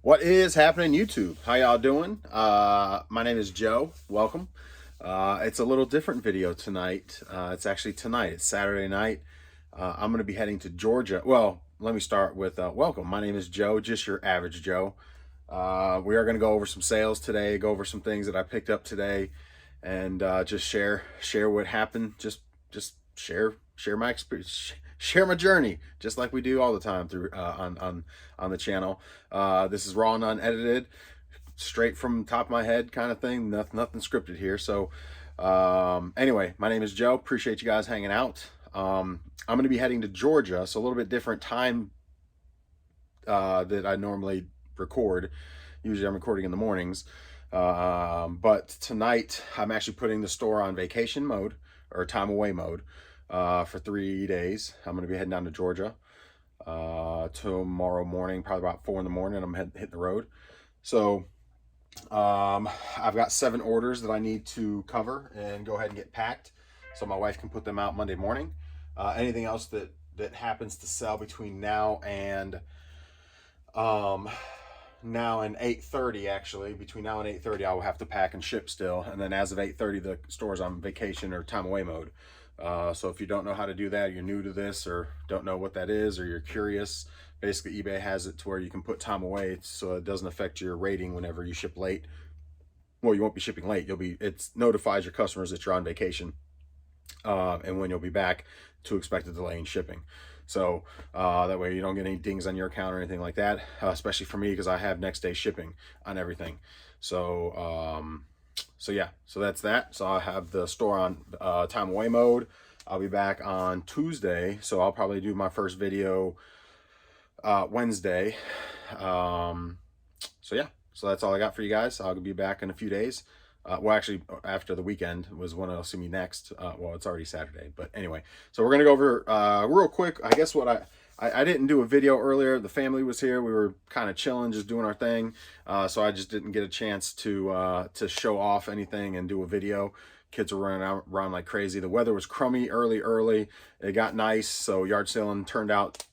What is happening, YouTube? How y'all doing? My name is Joe. Welcome. It's a little different video tonight. It's actually tonight. It's Saturday night. I'm going to be heading to Georgia. Well, let me start with welcome. My name is Joe, just your average Joe. We are going to go over some sales today, go over some things that I picked up today, and just share what happened. Just share my experience, share my journey, just like we do all the time through on the channel. This is raw and unedited, straight from the top of my head kind of thing. Nothing scripted here. So anyway, my name is Joe. Appreciate you guys hanging out. I'm going to be heading to Georgia, so a little bit different time that I normally record. Usually I'm recording in the mornings, but tonight I'm actually putting the store on vacation mode, or time away mode, for 3 days. I'm going to be heading down to Georgia tomorrow morning, probably about 4 in the morning. I'm hitting the road. So I've got 7 orders that I need to cover and go ahead and get packed so my wife can put them out Monday morning. Anything else that happens to sell between now and 8:30, actually between now and 8:30 I will have to pack and ship still, and then as of 8:30 the store's on vacation or time away mode. So if you don't know how to do that, you're new to this or don't know what that is, or you're curious, basically eBay has it to where you can put time away so it doesn't affect your rating whenever you ship late. Well, you won't be shipping late, it notifies your customers that you're on vacation, and when you'll be back to expect a delay in shipping. So that way you don't get any dings on your account or anything like that, especially for me because I have next day shipping on everything. So yeah, so that's that. So I have the store on time away mode. I'll be back on Tuesday, so I'll probably do my first video Wednesday. So yeah, so that's all I got for you guys. I'll be back in a few days. Well, actually, after the weekend was when I'll see me next. Well, it's already Saturday, but anyway. So we're going to go over real quick, I guess what I didn't do a video earlier. The family was here. We were kind of chilling, just doing our thing. So I just didn't get a chance to show off anything and do a video. Kids were running around like crazy. The weather was crummy early. It got nice, so yard selling turned out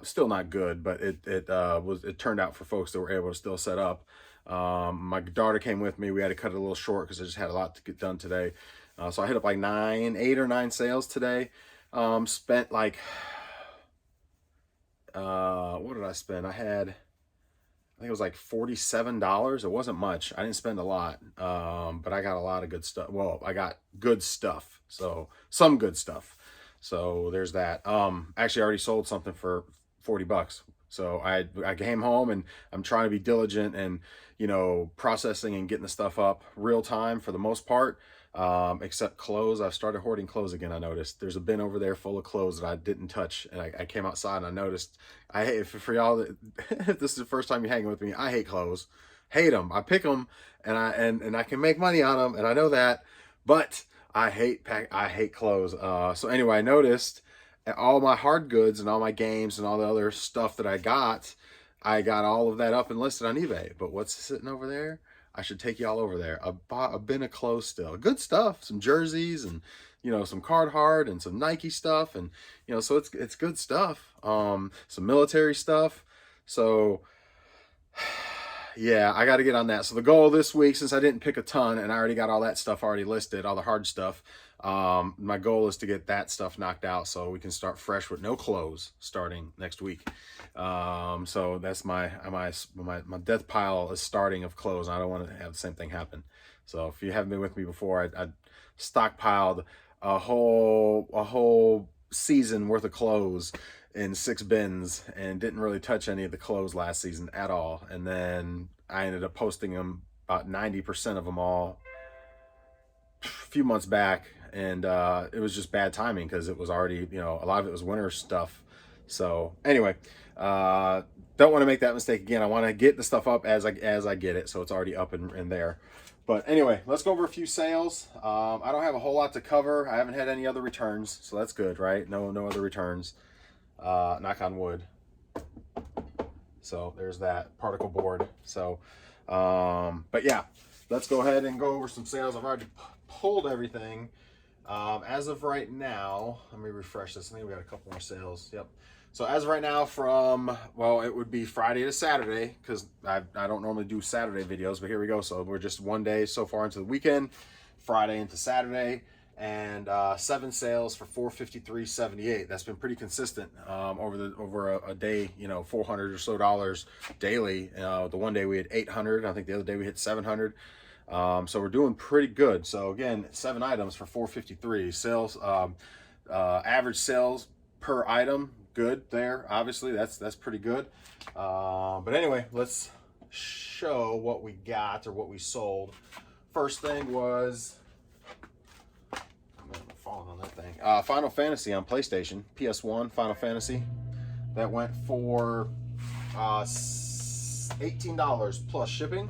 still not good, but it turned out for folks that were able to still set up. My daughter came with me. We had to cut it a little short because I just had a lot to get done today. So I hit up like 8 or 9 sales today. Spent like, what did I spend? I think it was like $47. It wasn't much. I didn't spend a lot. But I got a lot of good stuff. Well, I got good stuff. So some good stuff. So there's that. Actually I already sold something for $40. So I came home and I'm trying to be diligent and, processing and getting the stuff up real time for the most part, except clothes. I've started hoarding clothes again. I noticed there's a bin over there full of clothes that I didn't touch. And I came outside and I noticed, I hate, for y'all, if this is the first time you're hanging with me, I hate clothes, hate them. I pick them and I can make money on them. And I know that, but I hate clothes. So anyway, I noticed all my hard goods and all my games and all the other stuff that I got all of that up and listed on eBay. But what's sitting over there? I should take y'all over there. I bought a bin of clothes still. Good stuff. Some jerseys and, some Carhartt and some Nike stuff. And, so it's good stuff. Some military stuff. So yeah, I got to get on that. So the goal this week, since I didn't pick a ton and I already got all that stuff already listed, all the hard stuff, my goal is to get that stuff knocked out so we can start fresh with no clothes starting next week. So that's my death pile is starting of clothes. I don't want to have the same thing happen. So if you haven't been with me before, I stockpiled a whole season worth of clothes in 6 bins and didn't really touch any of the clothes last season at all. And then I ended up posting them, about 90% of them all, a few months back. And it was just bad timing because it was already, a lot of it was winter stuff. So anyway, don't want to make that mistake again. I want to get the stuff up as I get it, so it's already up and there. But anyway, let's go over a few sales. I don't have a whole lot to cover. I haven't had any other returns, so that's good, right? No other returns. Knock on wood. So there's that particle board. So, but yeah, let's go ahead and go over some sales. I've already pulled everything. As of right now, let me refresh this. I think we got a couple more sales. Yep. So as of right now, from, well, it would be Friday to Saturday, because I don't normally do Saturday videos, but here we go. So we're just one day so far into the weekend, Friday into Saturday, and 7 sales for $453.78. That's been pretty consistent over a day, you know, $400 or so daily. The one day we had 800. I think the other day we hit 700. So we're doing pretty good. So again, 7 items for $453. Sales, average sales per item, good there. Obviously, that's pretty good. But anyway, let's show what we got or what we sold. First thing was, I'm falling on that thing. Final Fantasy on PlayStation, PS1 Final Fantasy. That went for $18 plus shipping.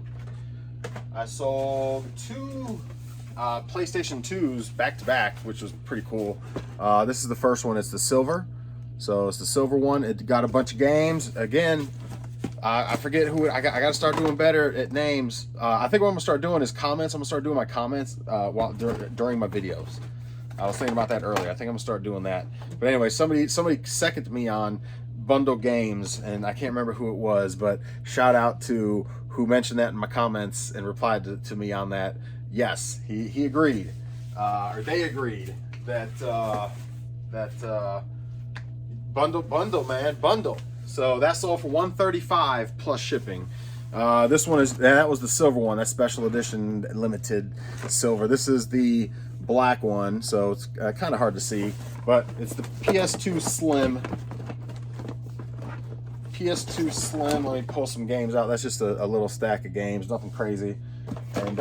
I sold 2 PlayStation 2s back to back, which was pretty cool. This is the first one. It's the silver. So it's the silver one. It got a bunch of games. Again, I forget who I got to start doing better at names. I think what I'm gonna start doing is comments. I'm gonna start doing my comments during my videos. I was thinking about that earlier. I think I'm gonna start doing that. But anyway, somebody seconded me on bundle games, and I can't remember who it was, but shout out to who mentioned that in my comments and replied to me on that. Yes, he agreed, or they agreed that bundle, man, bundle. So that sold for $135 plus shipping. This one that was the silver one. That's special edition limited silver. This is the black one, so it's kind of hard to see, but it's the PS2 Slim. PS2 Slim. Let me pull some games out. That's just a little stack of games, nothing crazy. And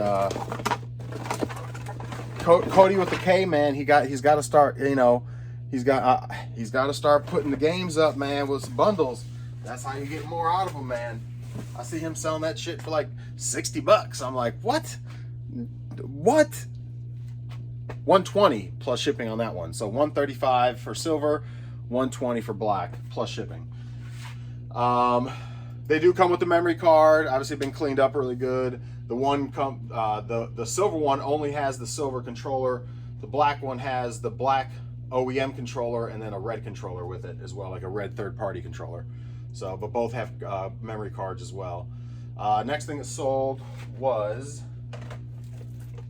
Cody with the K, man, he's got to start, you know, he's got to start putting the games up, man, with some bundles. That's how you get more out of them, man. I see him selling that shit for like $60. I'm like, what? 120 plus shipping on that one. So 135 for silver, 120 for black plus shipping. They do come with the memory card. Obviously been cleaned up really good. The silver one only has the silver controller. The black one has the black OEM controller and then a red controller with it as well, like a red third-party controller. So, but both have memory cards as well. Next thing that sold was,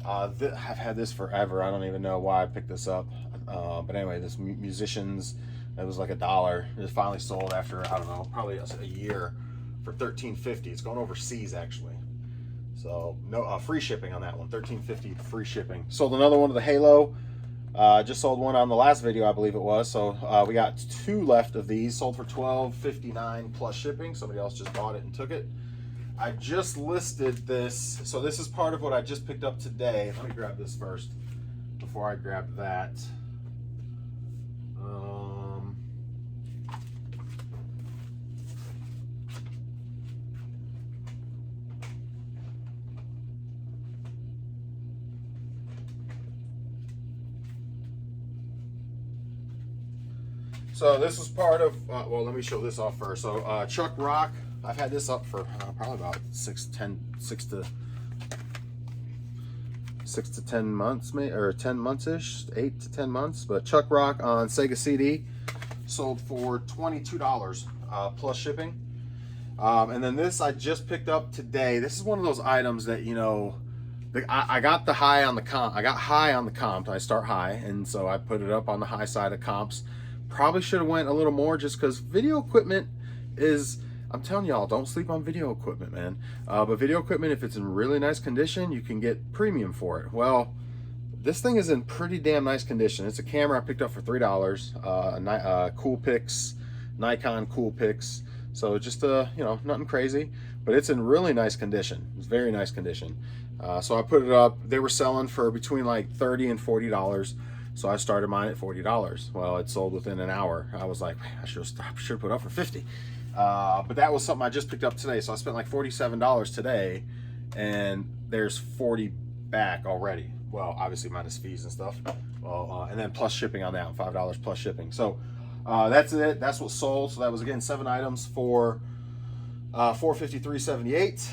I've had this forever. I don't even know why I picked this up. But anyway, this Musicians, it was like $1. It finally sold after, I don't know, probably a year for $13.50. It's going overseas actually. So no free shipping on that one. $13.50 free shipping. Sold another one of the Halo. Just sold one on the last video, I believe it was. So we got 2 left of these. Sold for $12.59 plus shipping. Somebody else just bought it and took it. I just listed this. So this is part of what I just picked up today. Let me grab this first before I grab that. So this is part of, well, let me show this off first. So Chuck Rock, I've had this up for probably about 6 to 10 months, maybe, or 10 months-ish, 8 to 10 months. But Chuck Rock on Sega CD sold for $22 plus shipping. And then this I just picked up today. This is one of those items that, you know, I got the high on the comp. I got high on the comp. I start high, and so I put it up on the high side of comps. Probably should have went a little more just because video equipment is, I'm telling y'all, don't sleep on video equipment, man. But video equipment, if it's in really nice condition, you can get premium for it. Well, this thing is in pretty damn nice condition. It's a camera I picked up for $3. Coolpix, Nikon Coolpix. So just you know, nothing crazy, but it's in really nice condition. It's very nice condition. So I put it up. They were selling for between like $30 and $40. So I started mine at $40. Well, it sold within an hour. I was like, I should have put up for $50. But that was something I just picked up today. So I spent like $47 today, and there's 40 back already. Well, obviously minus fees and stuff. Well, and then plus shipping on that, $5 plus shipping. So that's it. That's what sold. So that was again 7 items for $453.78.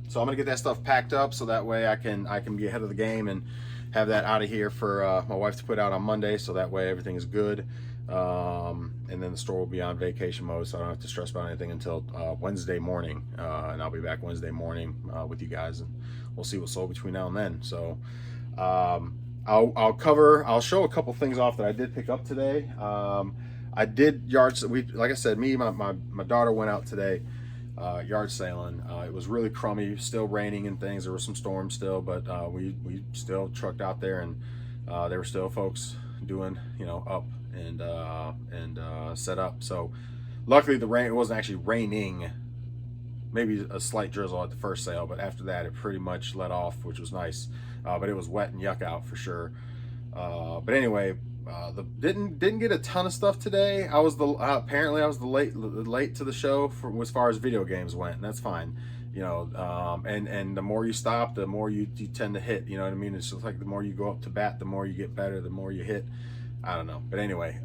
So I'm gonna get that stuff packed up so that way I can be ahead of the game and have that out of here for my wife to put out on Monday. So that way everything is good. And then the store will be on vacation mode, so I don't have to stress about anything until Wednesday morning. And I'll be back Wednesday morning with you guys, and we'll see what's sold between now and then. So I'll show a couple things off that I did pick up today. I did like I said, my daughter went out today yard sailing. It was really crummy, still raining and things. There were some storms still, but we still trucked out there, and there were still folks doing, up and set up. So luckily it wasn't actually raining. Maybe a slight drizzle at the first sail, but after that it pretty much let off, which was nice. But it was wet and yuck out for sure. But anyway, didn't get a ton of stuff today. Apparently I was the late to the show as far as video games went, and that's fine. And the more you stop, the more you tend to hit. You know what I mean? It's just like the more you go up to bat, the more you get better, the more you hit. I don't know, but anyway,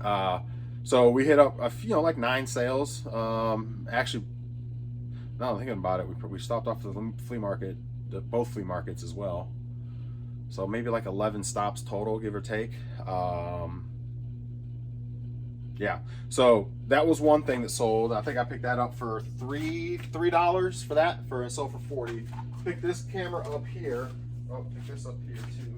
so we hit up like 9 sales. Actually, now I'm thinking about it, we stopped off the flea market, both flea markets as well. So maybe like 11 stops total, give or take. Yeah, so that was one thing that sold. I think I picked that up for $3 for that. It sold for 40. Pick this camera up here. Oh, pick this up here too.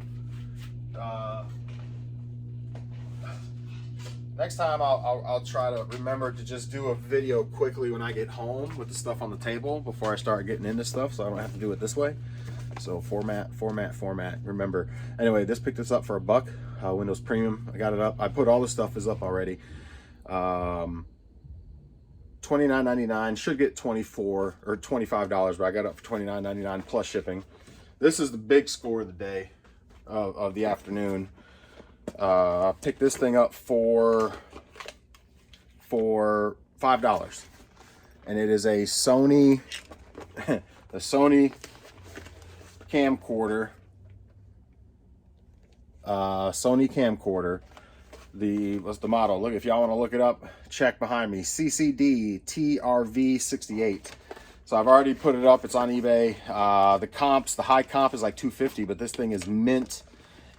Next time I'll try to remember to just do a video quickly when I get home with the stuff on the table before I start getting into stuff, so I don't have to do it this way. So format. Remember. Anyway, this picked this up for $1. Windows Premium. I got it up. I put all the stuff is up already. $29.99. Should get $24 or $25, but I got it up for $29.99 plus shipping. This is the big score of the day, of the afternoon. Picked this thing up for $5, and it is a Sony the Sony camcorder. What's the model? Look, if y'all want to look it up, check behind me. CCD TRV68. So I've already put it up. It's on eBay. The high comp is like $250, but this thing is mint.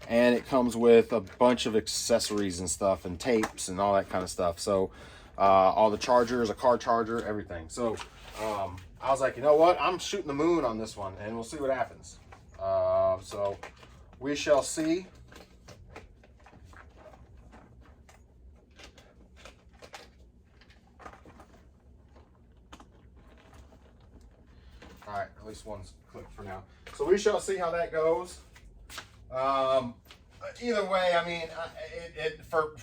And it comes with a bunch of accessories and stuff and tapes and all that kind of stuff. So all the chargers, a car charger, everything. So I was like, you know what? I'm shooting the moon on this one, and we'll see what happens. So we shall see. All right, at least one's clicked for now. So we shall see how that goes. Either way, I mean,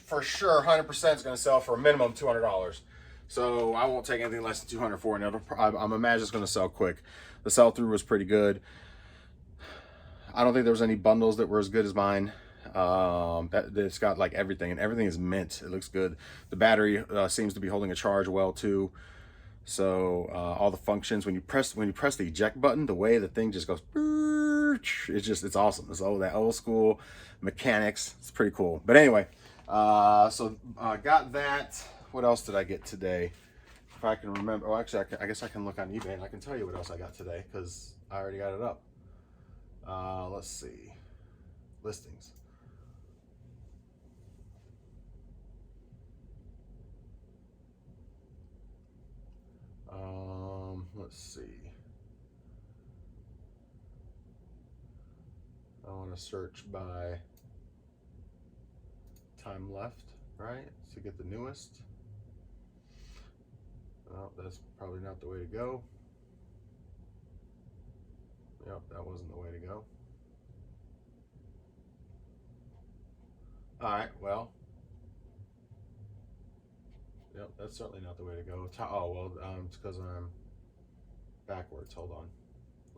for sure, 100% is going to sell for a minimum $200. So I won't take anything less than $200 for it. I'm imagining it's going to sell quick. The sell through was pretty good. I don't think there was any bundles that were as good as mine. It's got like everything, and everything is mint. It looks good. The battery seems to be holding a charge well too. So all the functions, when you press the eject button, the way the thing just goes, it's awesome. It's that old school mechanics. It's pretty cool. But anyway, so got that. What else did I get today? If I can remember. Oh, actually, I guess I can look on eBay and I can tell you what else I got today because I already got it up. Let's see. Listings. Let's see. I want to search by time left, right? To get the newest. Oh, that's probably not the way to go. Yep, that wasn't the way to go. All right, well. Yep, that's certainly not the way to go. Oh, well, it's because I'm backwards. Hold on.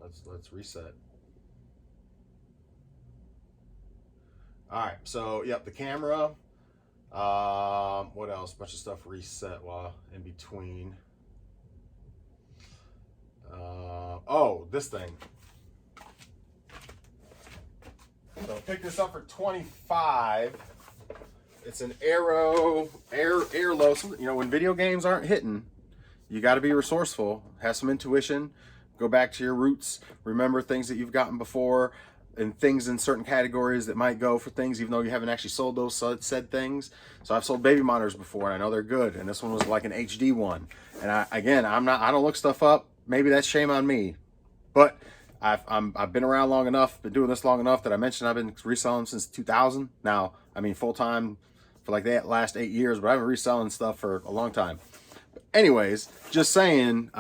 Let's reset. All right, so, yep, the camera. What else? Bunch of stuff reset while in between. Oh, this thing. So I picked this up for $25. It's an airlow. You know, when video games aren't hitting, you got to be resourceful. Have some intuition. Go back to your roots. Remember things that you've gotten before. and things in certain categories that might go for things, even though you haven't actually sold those said things. So I've sold baby monitors before, and I know they're good. And this one was like an HD one. And I don't look stuff up. Maybe that's shame on me, but I've been around long enough, been doing this long enough that I mentioned I've been reselling since 2000. Now, I mean, full time for like the last 8 years, but I've been reselling stuff for a long time. But anyways, just saying,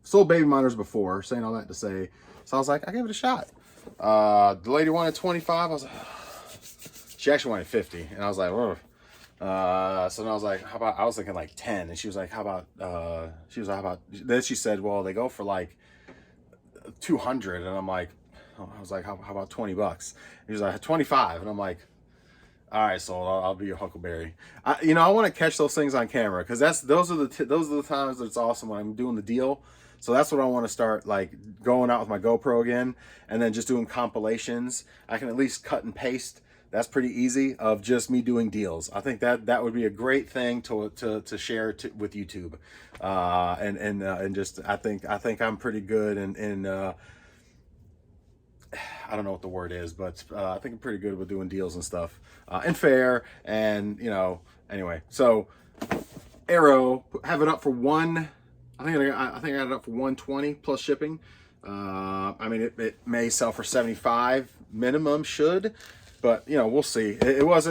sold baby monitors before, saying all that to say. So I was like, I gave it a shot. The lady wanted 25. I was like, she actually wanted 50, and I was like, oh. So then I was like, how about, I was thinking like 10, and she was like, how about, then she said, well, they go for like 200, and I'm like, I was like, how about $20? He was like, 25, and I'm like, all right, so I'll be your Huckleberry. I want to catch those things on camera, because those are the times that it's awesome when I'm doing the deal. So that's what I want to start, like going out with my GoPro again, and then just doing compilations. I can at least cut and paste. That's pretty easy, of just me doing deals. I think that would be a great thing to share with YouTube, and just I think I'm pretty good in I don't know what the word is, but I think I'm pretty good with doing deals and stuff, and fair, and anyway. So Arrow, have it up for one. I think I got it up for 120 plus shipping. I mean, it may sell for 75 minimum, should. But, we'll see. Once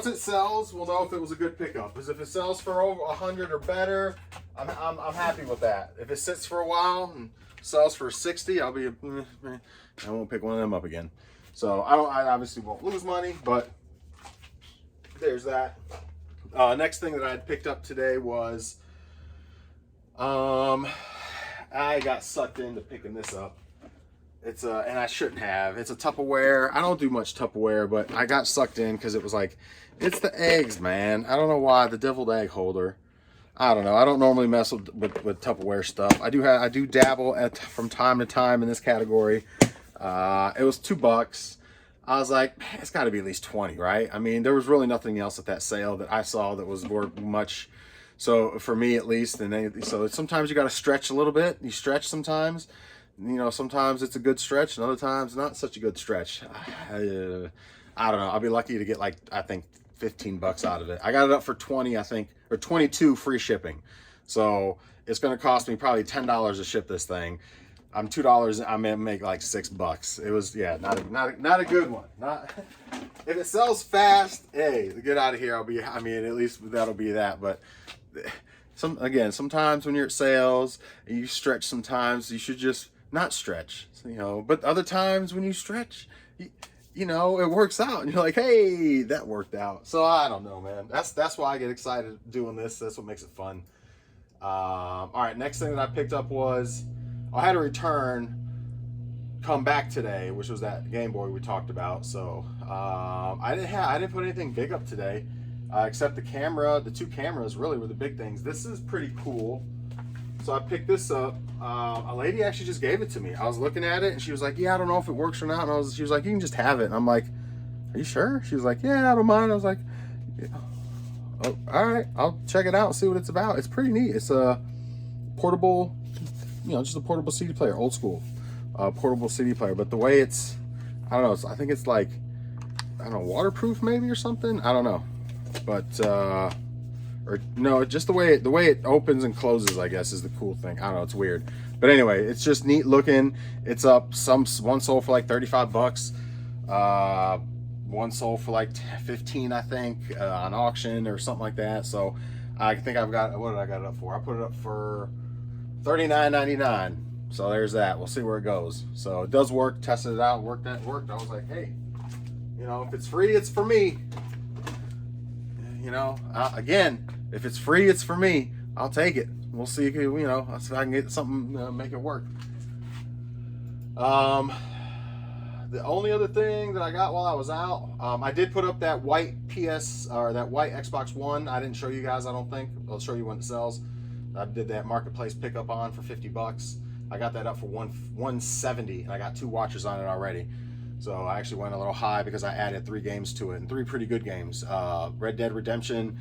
it sells, we'll know if it was a good pickup. Because if it sells for over 100 or better, I'm happy with that. If it sits for a while and sells for 60, I won't pick one of them up again. So I obviously won't lose money, but there's that. Next thing that I had picked up today was, I got sucked into picking this up. It's and I shouldn't have. It's a Tupperware. I don't do much Tupperware, but I got sucked in because it was like, it's the eggs, man. I don't know why. The deviled egg holder. I don't know. I don't normally mess with Tupperware stuff. I do dabble from time to time in this category. It was $2. I was like, it's got to be at least 20, right? I mean, there was really nothing else at that sale that I saw that was worth much. So for me, at least, so sometimes you got to stretch a little bit. You stretch sometimes. Sometimes it's a good stretch, and other times not such a good stretch. I don't know. I'll be lucky to get I think $15 out of it. I got it up for 20, I think, or 22 free shipping. So it's going to cost me probably $10 to ship this thing. I'm $2. I'm gonna make like $6. It was, yeah, not a good one. Not if it sells fast. Hey, get out of here. at least that'll be that. But sometimes when you're at sales and you stretch, sometimes you should just not stretch, but other times when you stretch, it works out, and you're like, hey, that worked out. So I don't know, man. That's why I get excited doing this. That's what makes it fun. All right, next thing that I picked up was, I had a return come back today, which was that Game Boy we talked about. So I didn't put anything big up today, except the camera. The two cameras really were the big things. This is pretty cool. So I picked this up. A lady actually just gave it to me. I was looking at it, and she was like, yeah, I don't know if it works or not. And she was like, you can just have it. And I'm like, are you sure? She was like, yeah, I don't mind. I was like, yeah. Oh, all right, I'll check it out and see what it's about. It's pretty neat. It's a portable, just a portable CD player, old school portable CD player. But the way it's, I don't know, I think it's like, I don't know, waterproof maybe or something. I don't know. But or no, just the way it opens and closes, I guess, is the cool thing. I don't know, it's weird, but anyway, it's just neat looking. It's up, one sold for like $35, one sold for like 15, I think, on auction or something like that. So I think I've got, what did I got it up for? I put it up for $39.99. So there's that. We'll see where it goes. So it does work. Tested it out. Worked. I was like, hey, if it's free, it's for me. Again, if it's free, it's for me. I'll take it. We'll see if I can get something, make it work. The only other thing that I got while I was out, I did put up that white that white Xbox One. I didn't show you guys, I don't think. I'll show you when it sells. I did that marketplace pickup on for $50. I got that up for $170, and I got 2 watches on it already. So I actually went a little high because I added 3 games to it, and 3 pretty good games. Red Dead Redemption,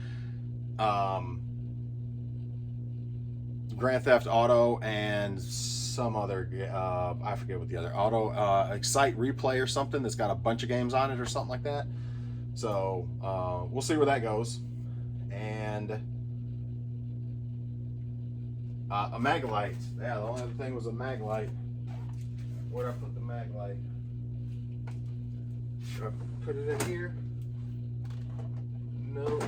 Grand Theft Auto, and some other, I forget what the other, Auto Excite Replay or something that's got a bunch of games on it or something like that. So we'll see where that goes. And a Maglite. Yeah, the only other thing was a Maglite. Where'd I put the Maglite? Should I put it in here? No.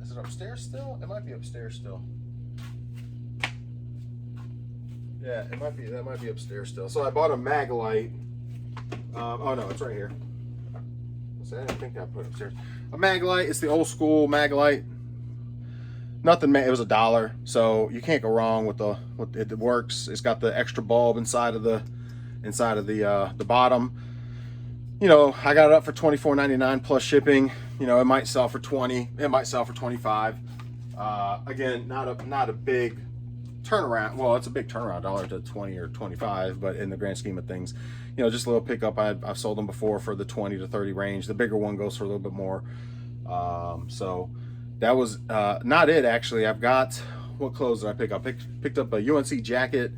Is it upstairs still? It might be upstairs still. Yeah, it might be. That might be upstairs still. So I bought a Maglite. Oh no, it's right here. I didn't think I put it upstairs. A Maglite. It's the old school Maglite. Nothing. It was $1, so you can't go wrong with the. It works. It's got the extra bulb inside of the bottom. You know, I got it up for $24.99 plus shipping. You know, it might sell for $20. It might sell for $25. Again, not a big turnaround. Well, it's a big turnaround, $1 to $20 or $25, but in the grand scheme of things, you know, just a little pickup. I've sold them before for the 20 to 30 range. The bigger one goes for a little bit more. So that was not it, actually. I've got, what clothes did I pick up? Picked up a UNC jacket,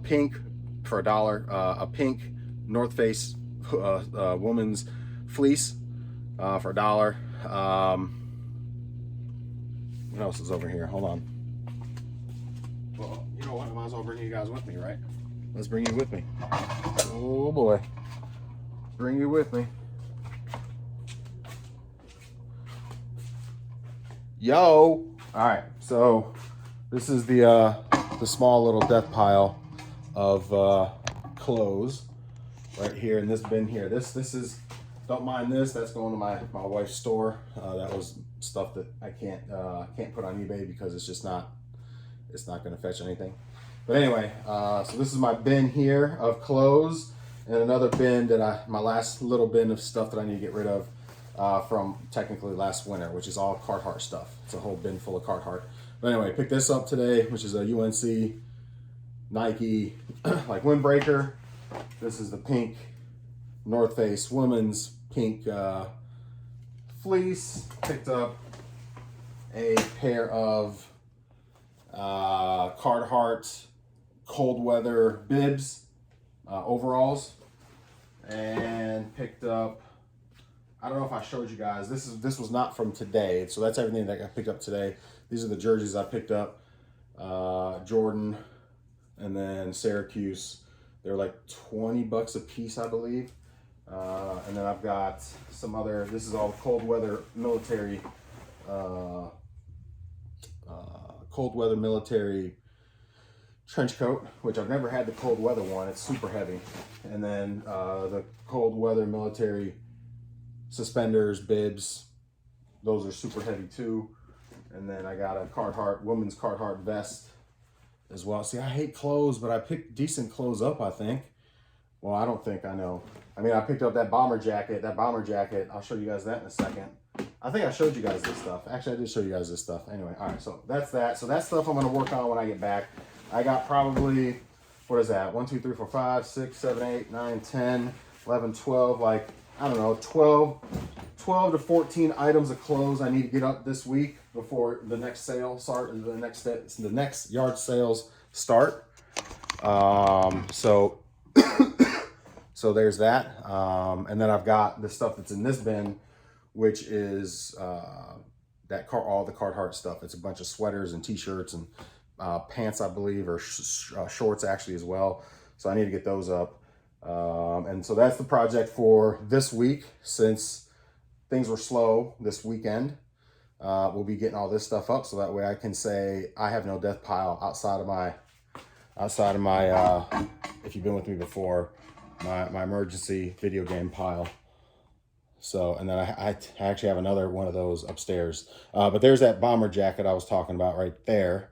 pink for $1, a pink North Face woman's fleece for $1. What else is over here? Hold on. Well, you know what? I might as well bring you guys with me, right? Let's bring you with me. Oh boy. Bring you with me. Yo! Alright, so this is the small little death pile of clothes right here in this bin here. This is, don't mind this, that's going to my wife's store. That was stuff that I can't put on eBay because it's not going to fetch anything. But anyway, so this is my bin here of clothes, and another bin that my last little bin of stuff that I need to get rid of from technically last winter, which is all Carhartt stuff. It's a whole bin full of Carhartt. But anyway, picked this up today, which is a UNC Nike like windbreaker. This is the pink North Face women's pink fleece. Picked up a pair of Carhartt cold weather bibs, overalls, and picked up, I don't know if I showed you guys, this was not from today, so that's everything that I picked up today. These are the jerseys I picked up, Jordan and then Syracuse. They're like 20 bucks a piece, I believe. And then I've got some other, this is all cold weather military trench coat, which I've never had the cold weather one. It's super heavy. And then the cold weather military suspenders, bibs, those are super heavy too. And then I got a women's Carhartt vest as well. See, I hate clothes, but I picked decent clothes up, I think. Well, I don't think, I know. I mean, I picked up that bomber jacket. I'll show you guys that in a second. I think I showed you guys this stuff. Actually, I did show you guys this stuff. Anyway, all right, so that's that. So that stuff I'm going to work on when I get back. I got probably, what is that? 1, 2, 3, 4, 5, 6, 7, 8, 9, 10, 11, 12, like, I don't know, 12 to 14 items of clothes I need to get up this week before the next sale start, the next yard sales start. So so there's that. And then I've got the stuff that's in this bin, which is all the Carhartt stuff. It's a bunch of sweaters and t-shirts and pants, I believe, or shorts actually as well. So I need to get those up. And so that's the project for this week. Since things were slow this weekend, we'll be getting all this stuff up so that way I can say I have no death pile outside of my if you've been with me before, my emergency video game pile. So, and then I actually have another one of those upstairs. But there's that bomber jacket I was talking about right there.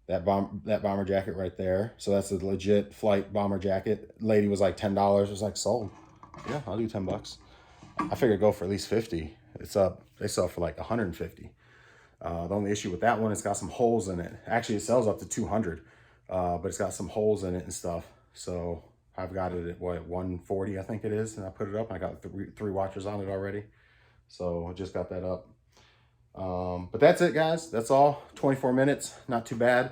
That bomber jacket right there. So that's a legit flight bomber jacket. Lady was like $10. It was like, sold. Yeah, I'll do 10 bucks. I figured go for at least 50. It's up. They sell for like 150. The only issue with that one, it's got some holes in it. Actually, it sells up to 200, but it's got some holes in it and stuff. So I've got it at what, 140, I think it is, and I put it up. I got three watchers on it already. So I just got that up. But that's it, guys. That's all. 24 minutes, not too bad.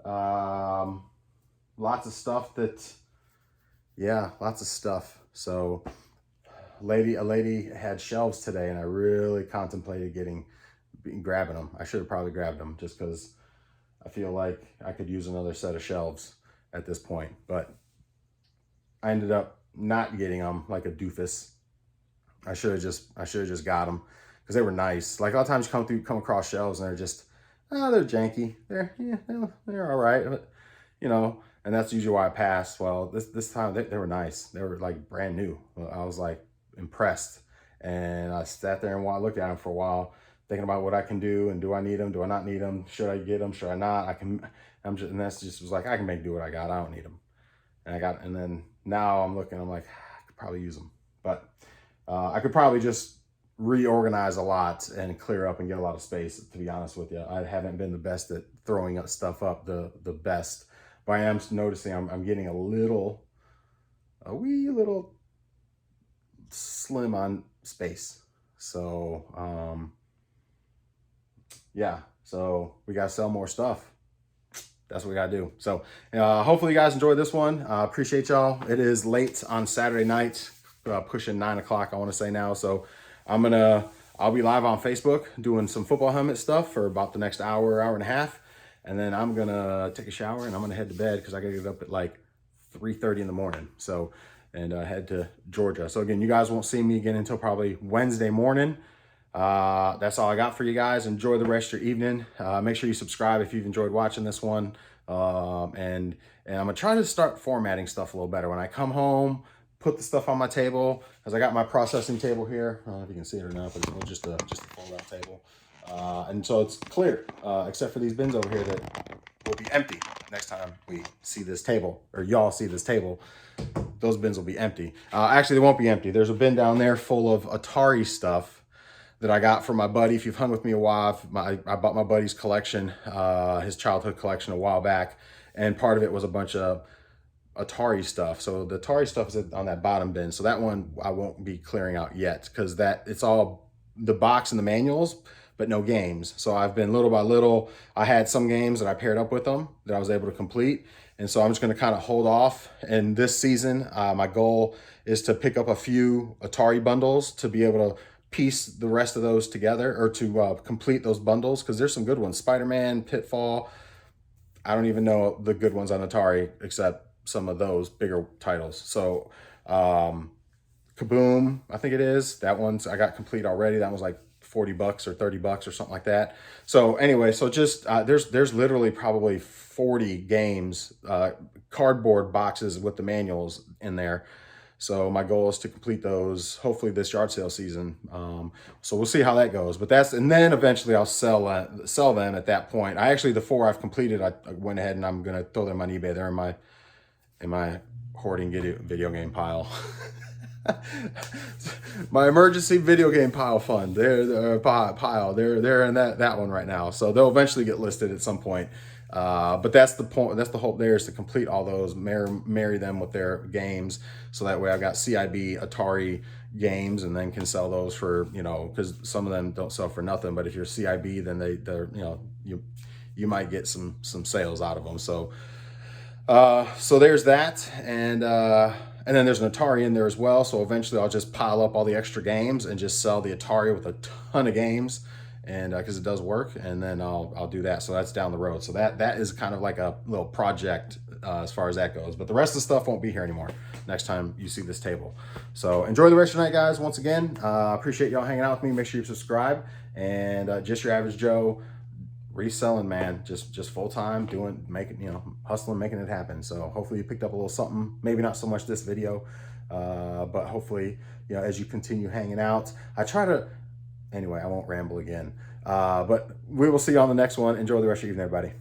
Lots of stuff lots of stuff. So a lady had shelves today, and I really contemplated grabbing them. I should have probably grabbed them just because I feel like I could use another set of shelves at this point, but I ended up not getting them like a doofus. I should have just got them because they were nice. Like a lot of times you come across shelves and they're just, they're janky. They're all right, but, and that's usually why I pass. Well, this time they were nice. They were like brand new. I was like impressed, and I sat there and looked at them for a while, thinking about what I can do and do I need them? Do I not need them? Should I get them? Should I not? And that's just was like, I can make do what I got. I don't need them. And then now I'm looking, I'm like, I could probably use them, but I could probably just reorganize a lot and clear up and get a lot of space. To be honest with you, I haven't been the best at throwing stuff up the best, but I am noticing I'm getting a wee little slim on space. So yeah, so we got to sell more stuff. That's what we got to do. So hopefully you guys enjoyed this one. Appreciate y'all. It is late on Saturday night, pushing 9 o'clock, I want to say now. So I'll be live on Facebook doing some football helmet stuff for about the next hour and a half. And then I'm going to take a shower and I'm going to head to bed because I got to get up at like 3:30 in the morning. So, and head to Georgia. So again, you guys won't see me again until probably Wednesday morning. That's all I got for you guys. Enjoy the rest of your evening. Make sure you subscribe if you've enjoyed watching this one. And I'm gonna try to start formatting stuff a little better when I come home, put the stuff on my table, because I got my processing table here. I don't know if you can see it or not, but it's just a fold out table. And so it's clear, except for these bins over here that will be empty next time we see this table, or y'all see this table. Those bins will be empty. Actually, they won't be empty. There's a bin down there full of Atari stuff that I got from my buddy. If you've hung with me a while, I bought my buddy's collection, his childhood collection a while back, and part of it was a bunch of Atari stuff. So the Atari stuff is on that bottom bin. So that one I won't be clearing out yet because it's all the box and the manuals, but no games. So I've been little by little, I had some games that I paired up with them that I was able to complete. And so I'm just going to kind of hold off. And this season, my goal is to pick up a few Atari bundles to be able to piece the rest of those together, or to complete those bundles, because there's some good ones. Spider-Man, Pitfall. I don't even know the good ones on Atari except some of those bigger titles. So Kaboom, I think it is. That one's I got complete already. That was like $40 or $30 or something like that. So anyway, so just there's literally probably 40 games, cardboard boxes with the manuals in there. So my goal is to complete those hopefully this yard sale season. So we'll see how that goes. But and then eventually I'll sell them at that point. The 4 I've completed, I went ahead and I'm gonna throw them on eBay. They're in my hoarding video game pile. My emergency video game pile fund. They're in that one right now. So they'll eventually get listed at some point. But that's the point. That's the hope there, is to complete all those, marry them with their games. So that way I've got CIB Atari games, and then can sell those for, because some of them don't sell for nothing. But if you're CIB, then they're you might get some sales out of them. So there's that. And then there's an Atari in there as well. So eventually I'll just pile up all the extra games and just sell the Atari with a ton of games, and because it does work. And then I'll do that. So that's down the road. So that is kind of like a little project as far as that goes. But the rest of the stuff won't be here anymore next time you see this table. So enjoy the rest of your night, guys. Once again, appreciate y'all hanging out with me. Make sure you subscribe. And just your average Joe, reselling, man, just full-time hustling, making it happen. So hopefully you picked up a little something, maybe not so much this video, but hopefully, as you continue hanging out, anyway, I won't ramble again, but we will see you on the next one. Enjoy the rest of your evening, everybody.